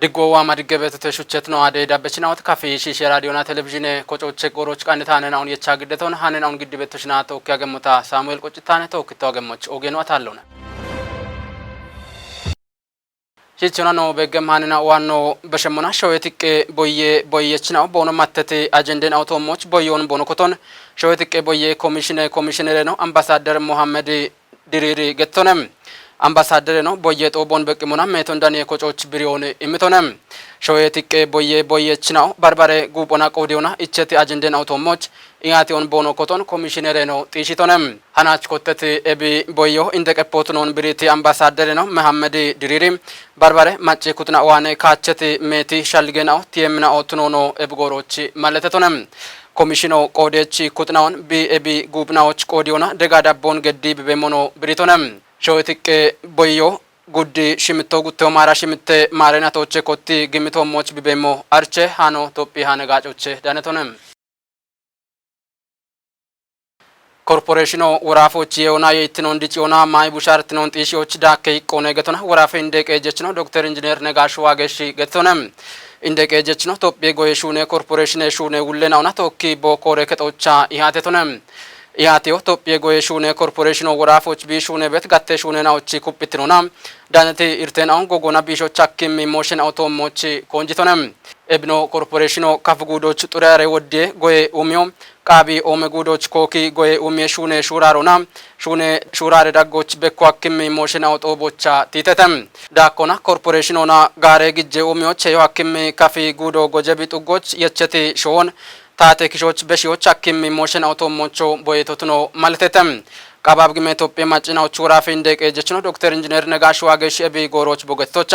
ድጎዋ ማድገበት ተሹቸት ነው አደ ዳበችናውት ካፌ ሺሽ ራዲዮና ቴሌቪዥን ኮጮች ቆሮች ቃንታነን አሁን የቻግደተውን ሃነን አሁን ግድበቶችና ተወክ ያገሙታ ሳሙኤል ቆጭታነ ተወክቶ ያገሞች ኦጌኗት አለውና ሺችና ነው በገማንና ዋኖ በሸሞና ሸወትቄ ቦየችናው ቦኖ ማተቴ አጀንደን አውቶሞች ቦዮን ቦኖኮቶን ሸወትቄ ቦየ ኮሚሽነር ነው አምባሳደር መሐመድ ድሪሪ ገተነም አምባሳደር ነው ቦየ ጦቦን በቅሙና ሜቶንዳን የኮጮች ብሪዮን ኢምቶነም ሾየትቄ ቦየችናው ባርባሬ ጉቦና ቆዲዮና እቸት አጀንደን አውቶሞች ኢያቲዮን ቦኖ ኮቶን ኮሚሽነር ነው ጢሽቶነም ሃናች ኮተት ኤቢ ቦዮ እንደቀፖት ነው ብሪቲ አምባሳደር ነው መሐመድ ድሪሪ ባርባሬ ማጬ ኩትና ዋኔ ካቸት ሜቲ ሻልገናው ቲየምና ኦትኖ ነው ኤብጎሮች ማለተቶነም ኮሚሽኖ ቆዴች ኩትናውን ቢኤቢ ጉብናዎች ቆዲዮና ደጋዳቦን ገዲ በሞኖ ብሪቶነም ሾየትቄ ቦዮ ጉዲ ሽምቶ ጉቴው ማራ ሽምቴ ማረናቶች ኮቲ ግምቶሞች ቢቤሞ አርቼ ሃኖ ቶፒ ሃነጋጮች ዳነቶነም ኮርፖሬሽኖ ወራፎች የሆና የኢትኖ እንዲጪዮና ማይ ቡሻርት ነው ጢሺዎች ዳከ ይቆነ ገተና ወራፈ እንደቀጀች ነው ዶክተር ኢንጂነር ነጋሽ ዋገሽ ገተነም እንደቀጀች ነው ቶፒ ጎየሹኔ ኮርፖሬሽን ሹኔ ውለናውና ቶኪ ቦኮሬ ከጦቻ ይሃተቶነም ኢያቴዮ ቶፒ ጎየሹኔ ኮርፖሬሽኖ ወራፎች ቢሹኔ በት ጋቴሹኔ ናውቺ ኩፕትኖና ዳነቴ ኢርቴናውን ጎጎና ቢሾች አኪም ሞሽን አውቶሞች ኮንጂቶነም ኤብኖ ኮርፖሬሽኖ ካፍጉዶች ጡራሬ ወዴ ጎየ ኡሚዮ ቃቢ ኦሜ ጉዶች ኮኪ ጎየ ኡሜ ሹኔ ሹራሮና ሹኔ ሹራሬ ዳጎች በኮ አኪም ሞሽን አውቶቦቻ ቲተተም ዳኮና ኮርፖሬሽኖና ጋሬ ግጄ ኡሚዮች የዮ አኪም ካፊ ጉዶ ጎጀቢ ጡጎች የቸቲ ሾን ታቴክሾች በሺዎች አኪም ሞሽን አውቶሞቾ ቦየቶትኖ ማለተተም ቃባብ ግሜ ኢትዮጵያ ማጭናዎቹ ወራፌ እንደቀጀች ነው ዶክተር ኢንጂነር ነጋሽ ዋገሽ ኤቢ ጎሮች ቦገቶቻ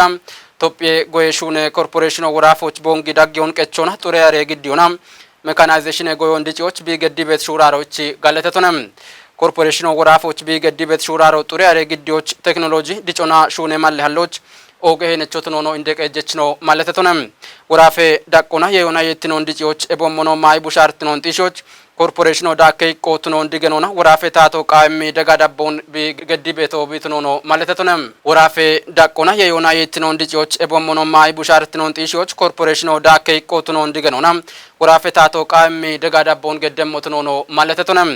ኢትዮጵያ ጎየሹኔ ኮርፖሬሽኖ ወራፎች ቦንጊ ዳጊዮን ቀቾና ጡሪያሬ ግዲዮና ሜካናይዜሽን ጎዮ እንዲጪዎች ቢገዲ ቤት ሹራሮች ጋለተቶነም ኮርፖሬሽኖ ወራፎች ቢገዲ ቤት ሹራሮ ጡሪያሬ ግዲዎች ቴክኖሎጂ ዲጮና ሹኔ ማለሃሎች ኦገሄ ነቾትኖ ነው እንደቀጀች ነው ማለተቶነም ወራፌ ዳቆና የዮና የትኖ እንዲጪዎች ኤቦሞኖ ማይ ቡሻርት ነው እንጢሾች ኮርፖሬሽኖ ዳከይ ቆትኖ እንዲገኖና ወራፌ ታቶ ቃሚ ደጋዳቦን ቢገዲ ቤቶ ቢትኖ ነው ማለተቶነም ወራፌ ዳቆና የዮና የትኖ እንዲጪዎች ኤቦሞኖ ማይ ቡሻርት ነው እንጢሾች ኮርፖሬሽኖ ዳከይ ቆትኖ እንዲገኖና ወራፌ ታቶ ቃሚ ደጋዳቦን ገደሞትኖ ነው ማለተቶነም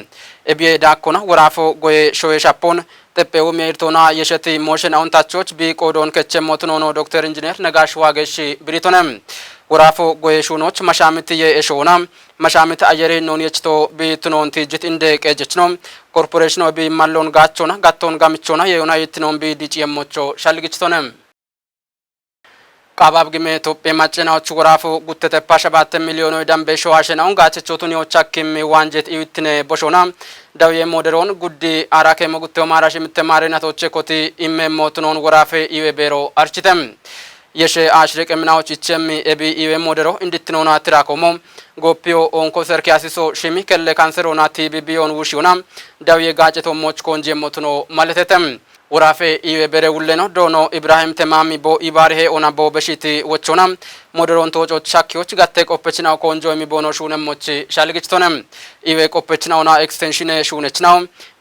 ኤቢዬ ዳቆና ወራፎ ጎየ ሾየ ሻፖን ተጴው ሜርቶና የሸቲ ሞሽን አውንታቾች ቢቆዶን ከቸሞትኖ ነው ዶክተር ኢንጂነር ነጋሽ ዋገሽ ብሪቶነም ወራፎ ጎየሹኖች መሻምት የኤሾና መሻምት አየሬ ነው የችቶ ቢትኖን ትጅት እንደቀጀች ነው ኮርፖሬሽኑ ቢማሎን ጋቾና ጋቶን ጋምቾና የዩናይትድ ነው ቢዲጭ የሞቾ ሻልግችቶነም ቃባብ ግሜ ኢትዮጵያ ማጭናዎች ወራፎ ጉተተ ፓሸባት ሚሊዮን ዳምቤ ሸዋሸናውን ጋቸቾቱን የዎቻኪም ዋንጀት ኢዩትነ ቦሾና ዳውየ ሞደሮን ጉዲ አራከ መጉተው ማራሽ ምተማረናቶች ኮቲ ኢሜሞትኖን ወራፌ ኢዌቤሮ አርችተም የሸ አሽረቅ ምናዎች ይቸም ኤቢ ኢዌ ሞደሮ እንድትኖና ትራኮሞ ጎፒዮ ኦንኮ ሰርኪያሲሶ ሺሚ ከለ ካንሰሮና ቲቢቢዮን ውሽውና ዳውየ ጋጨቶሞች ኮንጀ ሞትኖ ማለተተም ወራፌ ኢዌቤረ ውለኖ ዶኖ ኢብራሂም ተማሚ ቦ ኢባርሄ ኦና ቦ በሺቲ ወቾና ሞደሮን ተወጮች ሻኪዎች ጋተ ቆপችናው ኮንጆ የሚቦኖ ሹነሞች ሻልግጭቶነም ኢዌ ቆপችናውና ኤክስቴንሽን ሹነችናው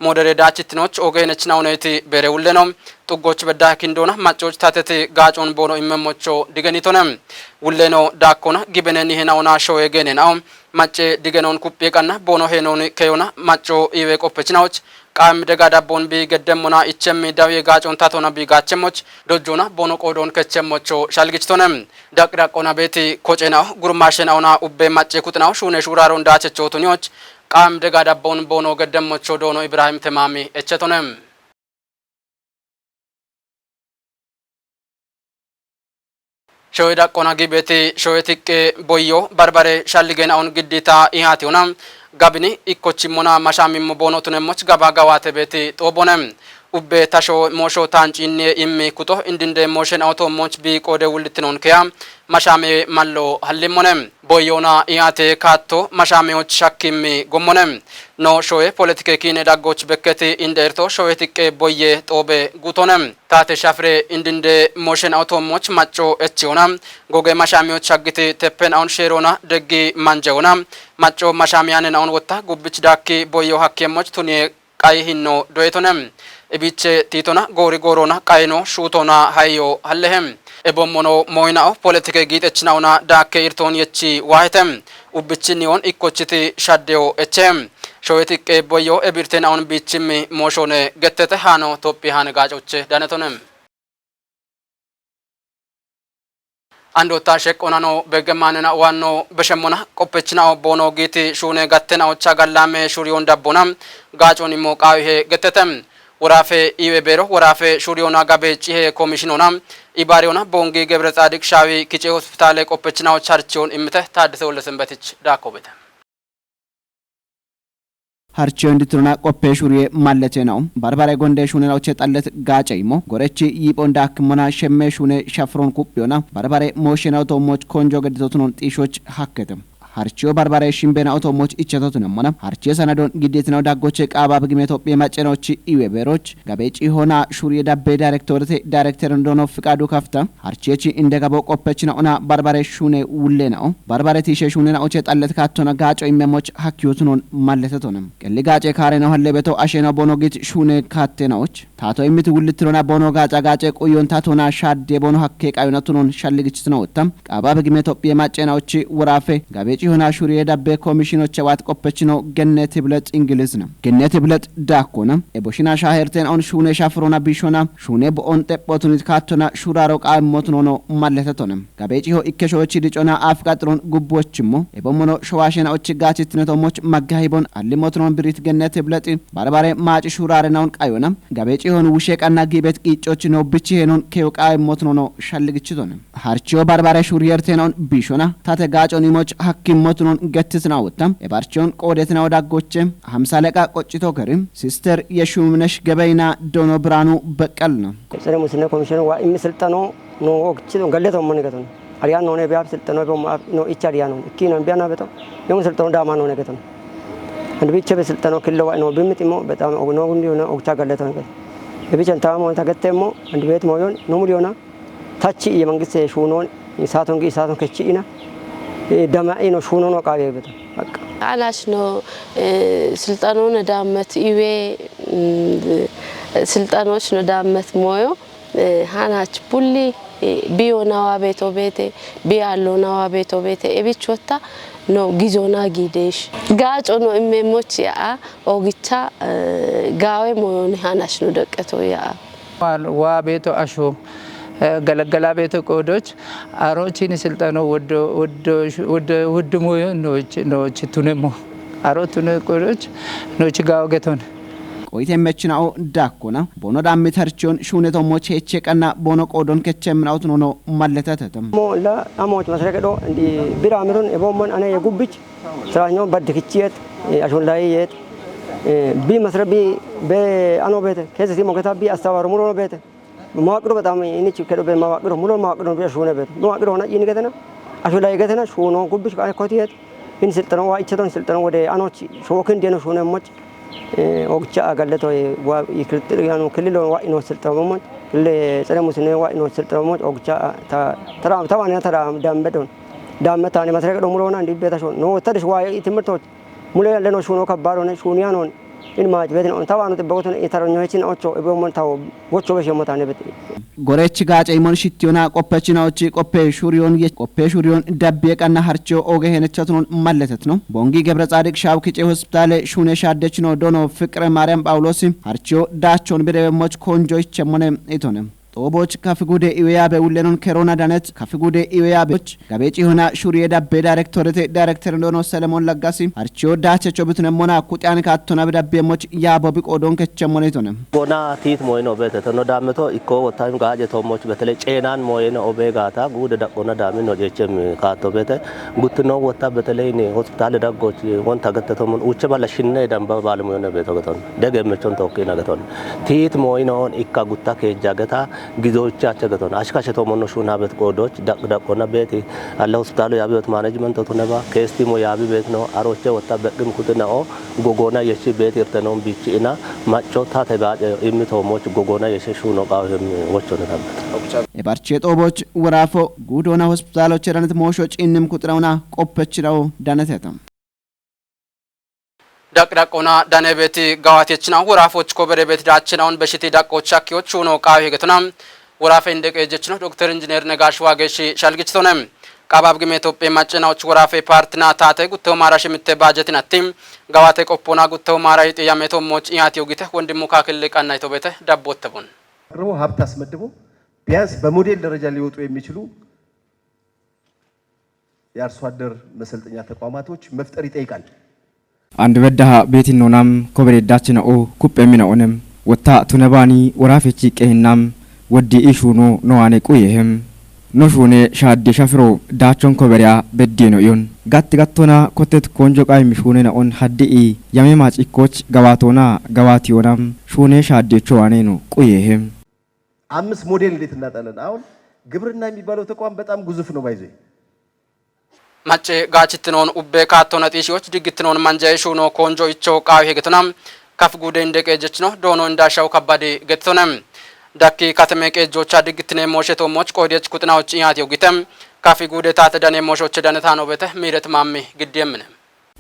ሞደሬ ዳችትኖች ኦገነችናው ነቲ በረ ውለኖ ጡጎች በዳኪንዶና ማጮች ታተት ጋጮን ቦኖ ኢመሞቾ ዲገኒቶነም ውለኖ ዳኮና ጊበነን ይሄናውና ሾ የገነናው ማጨ ዲገኖን ኩጴቃና ቦኖ ሄኖን ከዮና ማጮ ኢዌ ቆপችናዎች ቃም ደጋዳቦን ቢገደሙና ኢቸም ዳውየ ጋጮን ታቶና ቢጋቸሞች ዶጆና ቦኖ ቆዶን ከቸሞቾ ሻልግጭቶነም ዳቅዳቆና ቤቲ ኮጨናው ጉርማሽናውና ኡቤ ማጨ ኩጥናው ሹኔ ሹራሮ እንዳቸቾቱኒዎች ቃም ደጋዳቦን ቦኖ ገደሞቾ ዶኖ ኢብራሂም ተማሚ እቸቶነም ሾይዳ ቆና ጊቤቲ ሾይቲቅ ቦዮ ባርባሬ ሻልገናውን ግዲታ ኢሃቲውና ጋብኒ ኢኮቺሞና ማሻሚሞ ቦኖቱነሞች ጋባጋዋተ ቤቲ ጦቦነም ኡቤ ታሾ ሞሾ ታንጪኔ ኢሚ ኩቶ እንድንደ ሞሽን አውቶሞች ቢቆደ ውልትኖን ከያ ማሻሜ ማሎ ሀሊሞነም ቦዮና ኢያቴ ካቶ ማሻሜዎች ሻኪሚ ጎሞነም ኖ ሾዬ ፖለቲኬ ኪኔ ዳጎች በከቲ እንደርቶ ሾዬ ትቄ ቦዬ ጦቤ ጉቶነም ታቴ ሻፍሬ እንድንደ ሞሽን አውቶሞች ማጮ እቺውና ጎገ ማሻሜዎች ሻግቲ ተፔን አውን ሼሮና ደጊ ማንጀውና ማጮ ማሻሚያንን አውን ወጣ ጉብች ዳኪ ቦዮ ሀኬሞች ቱኔ ቃይሂኖ ዶይቶነም ibiche titona gori gorona qaino shutona hayo hallehem ebommono moynao politike giitechnauna dakke irton yechi wahitem ubbichinion ikkochiti shaddeo echem shoyeti qeboyo ebirten aun bichimi moshone gettete hano toppi han gajoche danetonem ando tashek onano begemanena wano beshemona qoppechna bono giti shune gattena ocha gallame shurion dabbona gajoni mo qawihe gettetem warafe iwebero warafe shuriona gabechi he komishinona ibariona bongi gebre tsadik shawi kiche hospitale qoppechna ocharchion imte taadse wolesembetich dakobeta harchiyo እንድትሮና ቆፔ ሹሪዬ ማለቴ ነው ባርባሬ ጎንዴ ሹኔ ነው ቸጣለት ጋጨይሞ ጎረቺ ይጶንዳ ክሞና ሸሜ ሹኔ ሻፍሮን ኩጵዮና ባርባሬ ሞሽናው ቶሞች ኮንጆ ገድቶቱን ጢሾች ሀከተም harchiyo barbare shimbena otomoch ichetotu namona harchiyo sanadon gidetnaw dagoche qaaba bigme Ethiopia macenochi iweberoch gabechi hona shuriye dabbe director ndono ፍቃዱ kafta harchiyechi indegabo qoppechina ona barbare shune wulenao barbare tishe shune na oche tallet katona gaco imemoch hakyotunon malletetonem kelli gace kare no halle beto ashena bonogit shune kattenaoch tato imiti wultrona bono gace qoyon tatona shadde bono hakke qayonatunon shalligichitno ottam qaaba bigme Ethiopia macenochi warafe gabechi ሆና ሹሪዬ ዳቤ ኮሚሽኖች ዋት ቆፐችኖ ገነት ብለጥ እንግሊዝ ነው ገነት ብለጥ ዳኮና ኤቦሽና ሻሄርቴን ኦን ሹኔ ሻፍሮና ቢሾና ሹኔ በኦን ጤጶቱኒት ካቶና ሹራሮ ቃሞት ኖ ማለተቶንም ጋቤጪ ሆ ኢከሾች ዲጮና አፍቃጥሮን ጉቦችሞ ኤቦሞኖ ሸዋሽና ኦች ጋችትነቶሞች ማጋሂቦን አልሞትሮን ብሪት ገነት ብለጥ ባርባሬ ማጭ ሹራረናውን ቃዮና ጋቤጪ ሆን ውሼቃና ጊቤት ቂጮች ነው ብቻ ሄኖን ከዮቃሞት ኖ ሻልግችቶንም harchiyo barbare shuriyerten on bishona tate gaconimoch hakkimotunon gettisna wottam ebarchion qodetna wadagoche 50 leka qochito kerim sister yeshumnesh gebeina dono branu beqalna sere musina commission wa imiseltano no okchido galleto monnegaton ariya no ne biab seltano no ichariya no kino biana beto no seltano dama no negaton and biche beseltano killo no bimitimo betam no gundi no okcha galleto ne ebichen tamo tagatemo and bet moyon no muliona ታቺ የመንግስት ሹኖን ኢሳቶን ኢሳቶን ከቺና ደማኢኖ ሹኖን ወቃቤበት በቃ አላሽ ነው ስልጣኑን ዳመት ኢዌ ስልጣኖች ነው ዳመት ሞዮ ሃናች ፑሊ ቢዮናዋ ቤቶቤቴ ቢያሎናዋ ቤቶቤቴ ኤቢቾታ ነው ጊዞና ጊዴሽ ጋጮ ነው እሜሞች ያ ኦግቻ ጋዌ ሞዮን ሃናሽ ነው ደቀቶ ያ ዋ ቤቶ አሾ ገለገላ ቤተ ቆዶች አሮቺን ስልጣኖ ወድ ሞዮ ኖች ቱነሞ አሮቱነ ቆዶች ኖች ጋው ገቶን ቆይተመችናው ዳኮና ቦኖ ዳምት harchion ሹኔቶሞች ሄቼቀና ቦኖ ቆዶን ከቸምናውት ነው ማለተተተም ሞላ አሞች መስረቀዶ እንዲ ቢራምሩን ኤቦሞን አኔ የጉብች ስራኞ በድክቺየት አሾላይየት ቢ መስረቢ በአኖ ቤተ ከዚህ ሞገታ ቢ አስተዋሩ ሙሉ ቤተ ማቅሮ በጣም እኔች ከዶ በማቅሮ ሙሉ ማቅሮ ቢሾነ ቤት ማቅሮ ሆነ ይንገተና አሾላይ ገተና ሾኖ ጉብሽ ኮቲየት ኢን ስልጠናው ዋይቸቶን ስልጠናው ወደ አኖች ሾክን ደነ ሾነ ሞች ኦግቻ አገለቶ ይክልጥያኑ ክልሎ ዋይኖ ስልጠናው ሞች ክለ ጸረሙስነ ዋይኖ ስልጠናው ሞች ኦግቻ ተራም ተራ ዳምበዶን ዳመታኔ መስረቀዶ ሙሉ ሆነ እንዲበታሾ ነው ወተደሽ ዋይ ትምርቶች ሙሉ ያለነው ሾኖ ከባሮነ ሾኒያኖን in maaj betin on tawanu tebawton itaronyohin ocho ebomon taw gocho beshemotane bet ጎረች ጋጨ ይሞን ሽቲዮና ቆፐችናዎች ቆፔ ሹሪዮን ዳቤቀና harchiyo oge ሄነቸቱን ማለተት ነው ቦንጊ ገብረ ጻድቅ ሻውኪጬ ሆስፒታል ሹኔ ሻደች ነው ዶኖ ፍቅረ ማርያም ጳውሎስ harchiyo ዳቾን ቢደሞች ኮንጆች ቸሞነ ኢቶነ ጦቦች ከፍጉዴ ኢዌያቤ ውለኖን ኮሮና ዳነት ከፍጉዴ ኢዌያቤች ጋቤጪ ሆና ሹሪዬ ዳቤ ዳይሬክተር እንደሆነ ሰለሞን ለጋሲ harchiyo ዳቸቾ ብትነሞና ኩጣን ካቶና በዳቤሞች ያቦብ ቆዶን ከቸሞኔቶነ ጎና ቲት ሞይኖ በተተኖ ዳመቶ ኢኮ ወታይም ጋጀ ቶሞች በተለይ ጨናን ሞይኖ ኦቤጋታ ጉደ ዳቆና ዳሚኖ ጀቸም ካቶ በተ ጉትኖ ወታ በተለይ ሆስፒታል ዳጎች ወን ታገተቶምን ውጭ ባለሽነ ደምባ ባለሞነ በተገቶን ደገመቾን ተወከና ገቶን ቲት ሞይኖን ኢካ ጉታ ከጃገታ ጊዜዎቻቸው ገቶን አሽካሸቶ ሞኖ ሹና በት ቆዶች ዳቆና ቤት አለ ሆስፒታሉ ያቢት ማኔጅመንት ተነባ ከስቲሞ ያቢ ቤት ነው አሮቼ ወጣ በቅም ኩትናኦ ጎጎና የሺ ቤት ይርተነው ቢቺና ማጮታ ተጋጨ የሚቶሞች ጎጎና የሸሹ ነው ቃውም ወቾ ነበር የባርቼ ጦቦች ወራፎ ጉዶና ሆስፒታሎች ረንት ሞሾጭ እንም ኩጥራውና ቆፐችራው ዳነተተም ዳቅዳቆና ዳኔቤት ጋዋቴችና ወራፎች ኮበሬ ቤት ዳችናውን በሽቲ ዳቆች አኪዎች ሆኖ ቃው ሄገቱና ወራፌ እንደቀየጀችና ዶክተር ኢንጂነር ነጋሽ ዋጌሽ ሻልግችቶነ ቃባብ ግሜ ኢትዮጵያ ማጨናዎች ወራፌ ፓርቲና ታተ ጉተው ማራሽ ምትባጀትን አቲም ጋዋቴ ቆፖና ጉተው ማራይ ጥያሜቶ ሞጭ ያት ይውግተ ወንድሙ ካክል ቃና ኢትዮጵያ ዳቦት ተቦን አቅርቦ ሀብት አስመድቦ ቢያንስ በሞዴል ደረጃ ሊወጡ የሚችሉ የአርሶ አደር መሰልጠኛ ተቋማቶች መፍጠር ይጠይቃል። አንድ በዳሃ ቤቲኖናም ኮበሬዳችነኦ ኩጴሚነኦንም ወታ ቱነባኒ ወራፌቺ ቀህናም ወዲ ኢሹኖ ነዋኔ ቁየህም ኖሹኔ ሻዲ ሻፍሮ ዳቾን ኮበሪያ በዲኖ ዮን ጋትጋቶና ኮቴት ኮንጆ ቃይ ሚሹኔ ነኦን ሀዲኢ ያሜማጭ ኢኮች ገባቶና ገባቲዮናም ሹኔ ሻዲቾ ዋኔኑ ቁየህም 5 ሞዴል እንዴት እናጣለን? አሁን ግብርና የሚባለው ተቋም በጣም ግዙፍ ነው ባይዘይ ማጨ ጋችትኖን ኡቤ ካቶና ጢሺዎች ድግትኖን ማንጃይ ሹኖ ኮንጆ ኢቾ ቃው ሄገቱናም ካፍ ጉዴ እንደቀየጀች ነው ዶኖ እንዳሻው ከባዴ ገትቶናም ዳኪ ካተመቀ ጆቻ ድግትኔ ሞሸቶ ሞች ቆዴች ኩጥናዎች ያት ይውግተም ካፊ ጉዴ ታተ ዳኔ ሞሾች ዳነታ ነው በተ ሚረት ማሜ ግዴምነ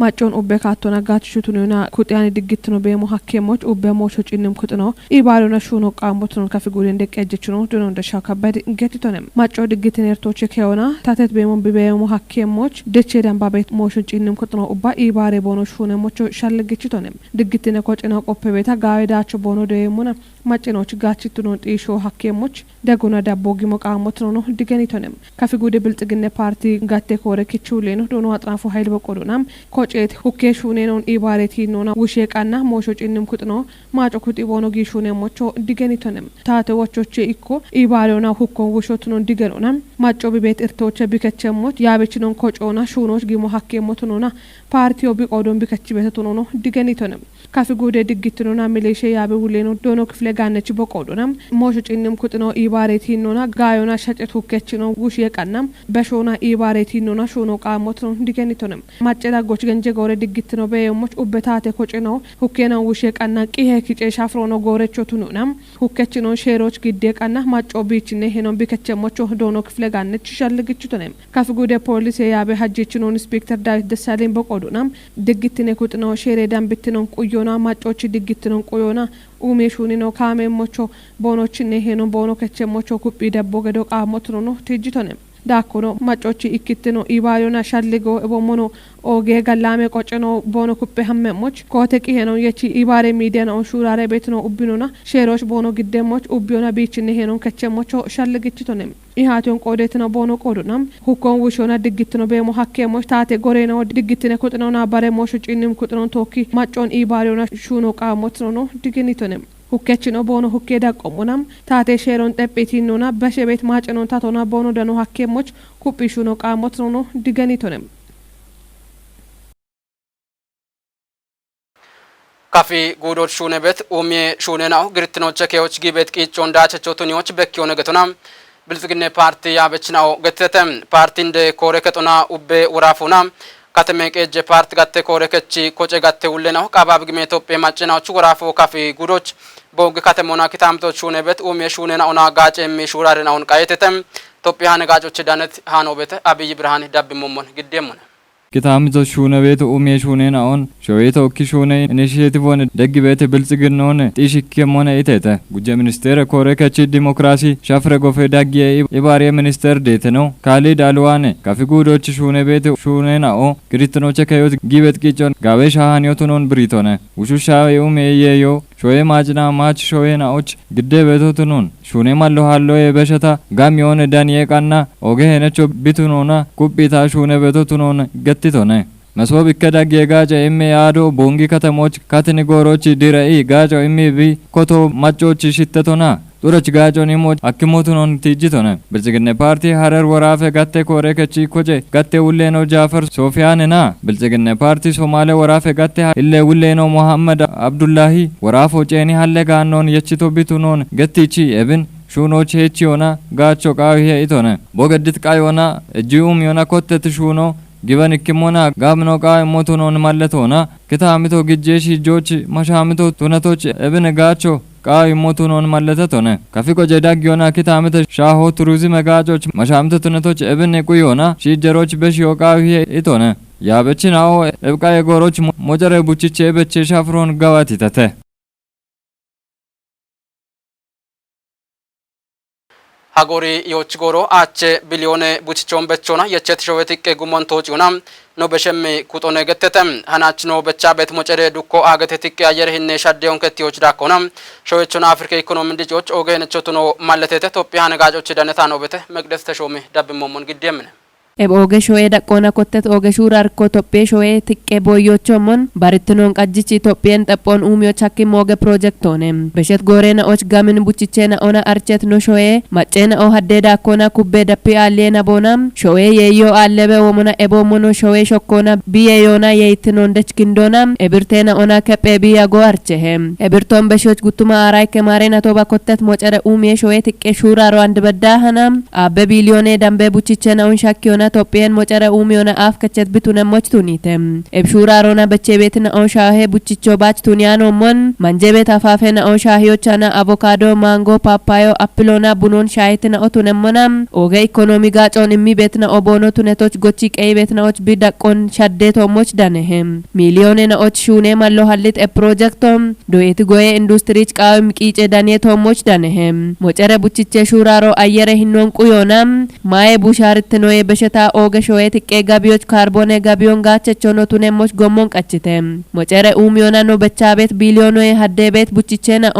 ማጮን ኡቤ ካቶና ጋችሹቱኑና ኩጥያኒ ድግትኖ በሞ ሐኬሞች ኡቤ ሞሾች ኢንም ኩጥኖ ኢባሉና ሹኖ ቃምቦትኖ ካፊ ጉዴ እንደቀየጀችኖ ዶኖ እንዳሻው ከባዴ ገትቶነም ማጮ ድግትኔ እርቶች ከሆና ታተት በሞ በሞ ሐኬሞች ደቼ ዳምባ ቤት ሞሾች ኢንም ኩጥኖ ኡባ ኢባሬ ቦኖ ሹነ ሞቾ ሻለገችቶነም ድግትኔ ኮጭና ቆፔ ቤታ ጋዌዳቸው ቦኖ ደየሙና ማጭኖች ጋችቱኖ ጢሾ ሐኬሞች ደጎና ዳቦ ጊሞ ቃሞትኖ ነው ድገኒቶነም ካፊ ጉዴ ብልጽግና ፓርቲ ጋቴ ኮረ kichule no dono atrafu hayl boqodonam koceet hukke shune non ibareti nona wushe qanna mosho cinnum kutno maaco kuti bono gi shune mocho digenitonem taate wochoche ikko ibarona hukkon wushotunon digenonam maaco bibet irtoche bikechemot yabechinon kocona shunoch gimo hakke motonona partiyo biqodon bikechibetono digenitonem kafi gude diggitonona mileshe yabe wuleno dono kifle gannechi boqodonam mosho cinnum kutno ibareti nona gayona shacet hukkechino wushe qannam beshona ibareti nona shuno qamoton digenitonem macceda goch genje gore diggitino beemoch ubbetate kocino hukkena wushe qanna qihe kice shafrono gorechotununam hukkechino sheroch gidde qanna macco bichine henon bikechemocho dono kifle gannechi shalgichitonem kafi gude police yabe hajjichino inspector David Desalegn boqodunam diggitine kutno shere dambitinon quyona maccochi diggitinon quyona umeshunino kamemocho bonochine henon bono kechemocho kuppi dabbo gedo qamotono tejitonem dakono maccochi ikkitino ibayona shalligo ebomono oge gallame qocceno bono kuppe hammemoch kote qiheno yechi ibare media no shurare betno ubbinona sheroch bono giddemoch ubbiona bichine henon kechemocho shalligichitonem ihaton qodetno bono qodunam hukon wushona diggitino bemo hakkemoch taate goreno diggitine kutnona bare mosho cinnim kutnon tokki maccon ibayona shuno qamotno digenitonem hukkechino bono hukkeda qomonam taate sheron xeppetinona bashebet maacenon tatona bono dano hakkemoch kuppishuno qamotno digenitonem kafi gudot shune bet umye shune naw girtinoche keoch gibet qichon dachechotuniyoch bekkiyo negetonam bilzigine parti yabechnaw getetem partinde kore ketona ubbe urafuna katemeqe je part gatte kore kechi koce gatte ullena qabab gime Ethiopia macinaw urafo kafi gudoch bog katemona kitamto shune bet umye shune na ona gace mi shurare na on qayetetem Ethiopia ne gacoch danet hanobet Abiy Birhan dabbimomon giddemon kitamito shune bet umye shune na on shoyeto kishune initiative on degbet bilzignon tishikemone itete guje minister kore kechi demokrasi shafre gofe dagye ibare minister deteno Khalid Alwane kafigudoch shune bet shune na o kritnoche kayot gibet kichon gawe shahanyotonon britone ushusha umye yeyo shoye majna mach shoye na och gidde betotunon shune mallo hallo ebeshata gamyon daniye qanna oge henecho bitunona kubbita shune betotunon gettitone masob ikkadagye gaja emme yaado bongi katamoch katini gorochi dirai gajo emme bi koto machochi shittetona durach gajo nimo akkimotunon tijitone bilzigine parti harar warafe gatte kore kechi koje gatte ulleno Jafar Sofyan na bilzigine parti Somale warafe gatte ille ulleno Muhammad Abdullahi warafo cheni halle gannon yechito bitunon gettichi eben shuno chechiona gacho qawihe itone bogaddit qayona ejum yona kottet shuno giban ikkimona gamno qay motonon malletona kitamito gijjeshi jochi mashamito tunatoch eben gacho qay motonon malletetone kafiko jedagyona kitamito shaho tourism gajoch mashamito tunatoch eben quyona shijeroch beshiyo qawihe itone ያበችናው እብቃ የጎሮች ሞጀረ ቡችቼ በቼ ሻፍሮን ጋዋት ይተተ ሀጎሪ የውጭ ጎሮ አቼ ቢሊዮን ቡችቾን በቾና የቸት ሾዌት ጉሞን ቶጪውና ነው በሸም ኩጦነ ገተተም ሀናች ነው በቻ ቤት ሞጨሬ ዱኮ አገተ ትቅ አየር ህነ ሻዴውን ከቲዎች ዳኮና ሾዌቹና አፍሪካ ኢኮኖሚ እንዲጆች ኦገነቾቱ ነው ማለተተ ኢትዮጵያ ነጋጆች ደነታ ነው በተ መቅደስ ተሾመ ዳብሞሞን ግዴምን Oge shoe daqqoona kottet oge shuura arkoo Tophee shoe xiqqee booyyochoomon barittinoon qajjichi Topheen xaphoon uumiyoo chakkim oge projektoone beshet gooreena och gamin buchicheena ona archet no shoe macceena o haddee daakkoona kubbee dappii aalleena boona shoe yeeyyoo aallebe womona eboomono shoe shokkoona biyye yoona yeeyittinoon dech gindoona ebirteena ona kephee biyya goo archehe ebirtoon beshoch guttuma aaraayke maareena toba kottet mocere uumiyee shoe xiqqee shuura ro'and baddaa hana abbe biiliyoonee dambee buchicheena on shakkiyoona Topheen mocara uumiyona af kachet bituna mochtunite ebshura rona bache betina on shahe buchicho bachtuniano mon manjebet afafena on shahiochana avocado mango papayo appilona bunon shahitina otunemona oge ekonomi gachon immi betna obono tunetoch gochi qey betna och bidaqon shaddeto moch danehem miliyonena och shune mallo hallit e projectom doyet goye industry qawm qice daneto moch danehem mocara buchiche shuraro ayere hinnon quyonam maye busharitnoye beshet oge shoe tiqqee gabiyoch kaarboone gabiyoon gaachechono tunemoch gommon qachite mocere uumiyona no bechaabet biiliyoonoe haddeebet buchicheena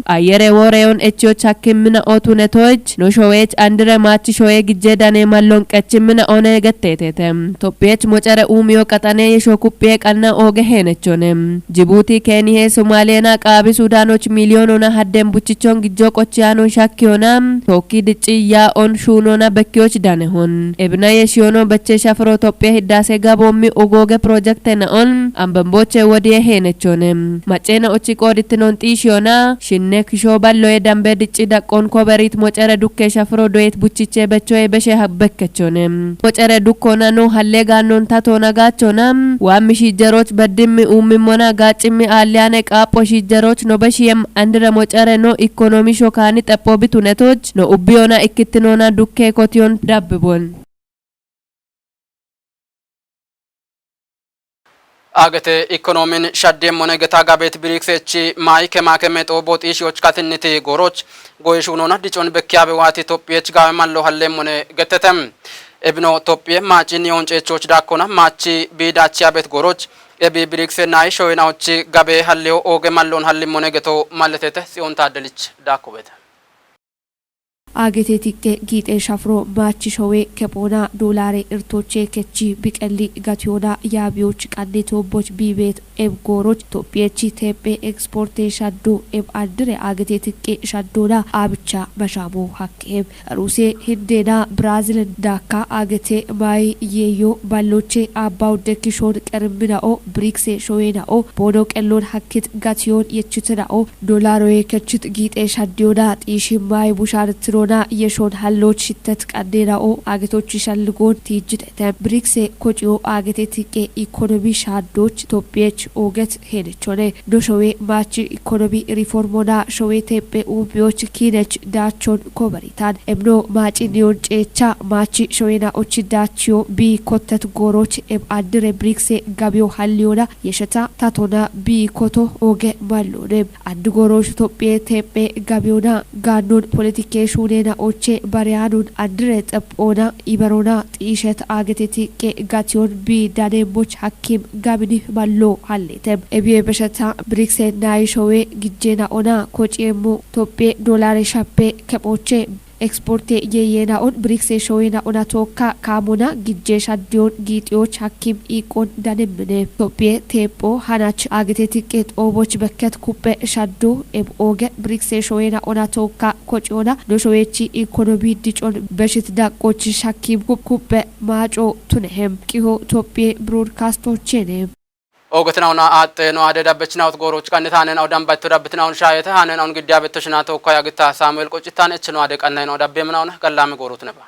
ayere woreyon echo chakkimina otunetoj no shoech andire maachi shoe gijje dane mallon qachimina one gatteetete Tophiyech mocere uumiyo qaxane yesho kuppie qanna oge heenechone Jibuuti Keenihe Somaaleena qaabi Sudaanoch miliyonona haddem buchichon gijjo qochiyaano shakkiyona tokki dicciyaa on shuunona bekkiyoch danehon ebna Shiono bache shafro Tophee hiddaase gaboommi ogoge projektena on ambamboche wodie heenechone macceena ochi qoodittinon xiishiyoona shinne kishoo balloye dambe dicci daqqoon koberit mocere dukke shafro doyet buchiche bechoye beshe habbekkechone mocere dukkoona no halle gaannon tatoona gaachona waammi shijjeroch baddimmi uummimona gaacimmi aalliyaane qaapho shijjeroch no beshiyem andira mocere no ikonomi shokaani xephoo bitunetoch no ubbiyoona ikkittinoona dukke kotiyon dabbibon agate ekonomin shaddem monegeta gabet biriksechi mai kemakemet obotish yochkatiniti goroch goyshunona dichon bekyabe wati Tophiyech gawe mallo hallem mone getetem ebno Tophie machi nionchechoch dakona machi bidachi abet goroch ebi birikse nai shoynaochi gabe halleo oge mallon hallim monegeto malletete sion tadelich dakobet Ageteetikke giixee shafroo maachi showee kepoona doolaaree irtoochee kechi biqalli gatiyoona yaabiyooch qannee toobboch biibeet eb gooroch Tophiyech teephee ekspoortee shaddoo eb addire ageteetikke shaddoona aabichaa bashaaboo hakkeeb ruusee hindeenaa Biraazil daakkaa agetee maayi yeeyyoo ballochee aabbaa uddekishoon qermina'oo biriiksee showeenna'oo boonoo qelloon hakkit gatiyoon yechitina'oo doolaaroyee kechit giixee shaddiyoona xiishin maayi bushaanittiro ሮና የሾን ሀሎች ሽተት ቀዴራኦ አገቶች ሻልጎን ትይጅተ ብሪክስ ኮጪዮ አገቴቲቄ ኢኮኖሚ ሻዶች ኢትዮጵያች ኦገት ሄደቾኔ ዶሾዌ ማች ኢኮኖሚ ሪፎርሞና ሾዌ ቴፔ ኡቢዮች ኪነች ዳቾን ኮበሪታን ኤምኖ ማጪ ኒዮን ጬቻ ማች ሾዌና ኦች ዳቺዮ ቢ ኮተት ጎሮች ኤም አድሬ ብሪክስ ጋቢዮ ሀሊዮና የሸታ ታቶና ቢ ኮቶ ኦገ ማሎኔ አንድ ጎሮች ኢትዮጵያ ቴፔ ጋቢዮና ጋኖን ፖለቲኬሽ ኔና ኦቼ ባሪያኑን አድረ ጠጶና ኢበሮና ጢሸት አገቴቲ ቄ ጋቲዮን ቢ ዳኔሞች ሐኪም ጋብኒ ማሎ ሀሌተም ኤቢዬ በሸታ ብሪክሴ ናይሾዌ ግጄና ኦና ኮጪየሙ ቶጴ ዶላሬ ሻፔ ከጶቼ ኤክስፖርቴ የየናኦን ብሪክስ ሾዌና ኦና ቶካ ካሞና ግጄ ሻዲዮን ጊጢዮች ሐኪም ኢቆን ዳነምነ ኢትዮጵያ ቴፖ ሃናች አገቴቲቄ ጦቦች በከት ኩፔ ሻዶ ኤብ ኦገ ብሪክስ ሾዌና ኦና ቶካ ኮጪዮና ዶሾዌቺ ኢኮኖሚ ዲጮን በሽት ዳቆች ሐኪም ኩፔ ማጮ ቱነሄም ቂሆ ኢትዮጵያ ብሮድካስቶቼኔ ኦገትናውና አጤኖ አደዳበችናውት ጎሮች ቀንታነን አውዳምባይቶ ዳብትናውን ሻየተ ሃነን አውን ግዲያ በተሽና ተወኳ ያግታ ሳሙኤል ቆጭታን እችኖ አደቀናይ ነው ዳበምናውና ቀላም ጎሮት ነባ